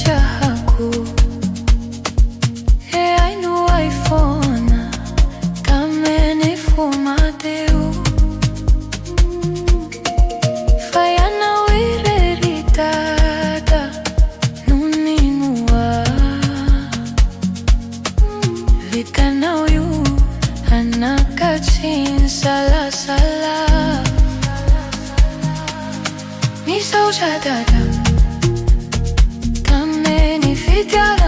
aku e ai no iPhone tamene fumateu fai ana wireritata nuninua vikanau yu anakacin sala-sala mi saudade tamene fitia